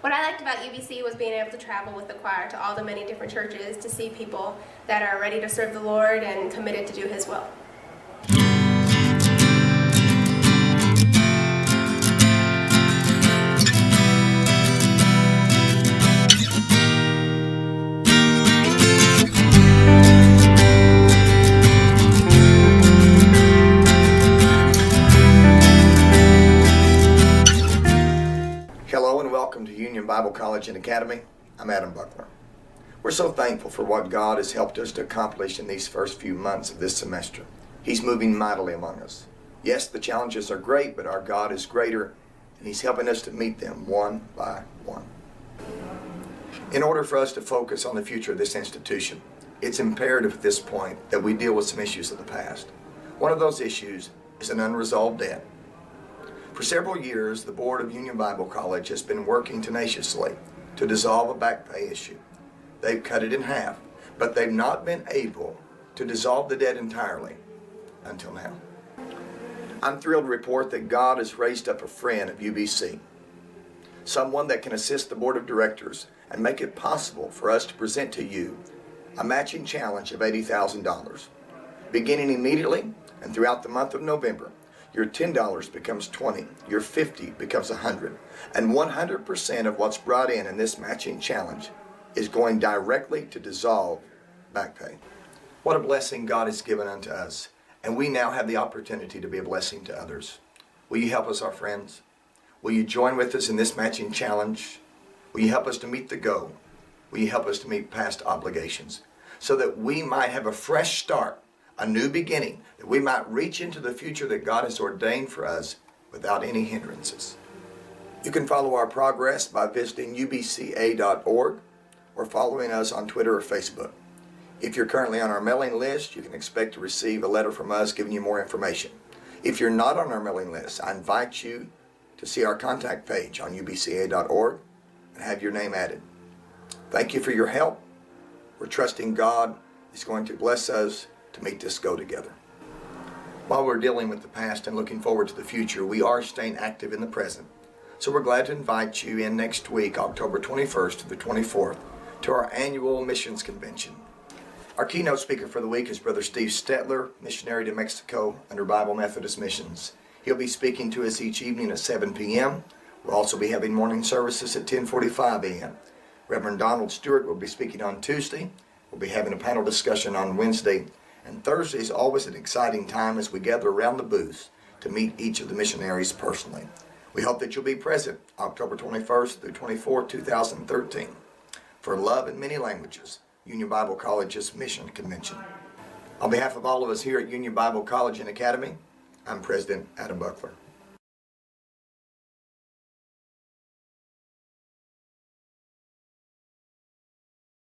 What I liked about UBC was being able to travel with the choir to all the many different churches to see people that are ready to serve the Lord and committed to do His will. Hello and welcome to Union Bible College and Academy. I'm Adam Buckler. We're so thankful for what God has helped us to accomplish in these first few months of this semester. He's moving mightily among us. Yes, the challenges are great, but our God is greater, and He's helping us to meet them one by one. In order for us to focus on the future of this institution, it's imperative at this point that we deal with some issues of the past. One of those issues is an unresolved debt. For several years, the board of Union Bible College has been working tenaciously to dissolve a back pay issue. They've cut it in half, but they've not been able to dissolve the debt entirely until now. I'm thrilled to report that God has raised up a friend of UBC, someone that can assist the board of directors and make it possible for us to present to you a matching challenge of $80,000. Beginning immediately and throughout the month of November, your $10 becomes $20, your $50 becomes $100, and 100% of what's brought in this matching challenge is going directly to dissolve back pay. What a blessing God has given unto us, and we now have the opportunity to be a blessing to others. Will you help us, our friends? Will you join with us in this matching challenge? Will you help us to meet the goal? Will you help us to meet past obligations so that we might have a fresh start, a new beginning, that we might reach into the future that God has ordained for us without any hindrances? You can follow our progress by visiting ubca.org or following us on Twitter or Facebook. If you're currently on our mailing list, you can expect to receive a letter from us giving you more information. If you're not on our mailing list, I invite you to see our contact page on ubca.org and have your name added. Thank you for your help. We're trusting God is going to bless us to make this go together. While we're dealing with the past and looking forward to the future, we are staying active in the present. So we're glad to invite you in next week, October 21st to the 24th, to our annual missions convention. Our keynote speaker for the week is Brother Steve Stetler, missionary to Mexico under Bible Methodist Missions. He'll be speaking to us each evening at 7 p.m. We'll also be having morning services at 10:45 a.m. Reverend Donald Stewart will be speaking on Tuesday. We'll be having a panel discussion on Wednesday. And Thursday is always an exciting time as we gather around the booths to meet each of the missionaries personally. We hope that you'll be present October 21st through 24th, 2013 for Love in Many Languages, Union Bible College's Mission Convention. On behalf of all of us here at Union Bible College and Academy, I'm President Adam Buckler.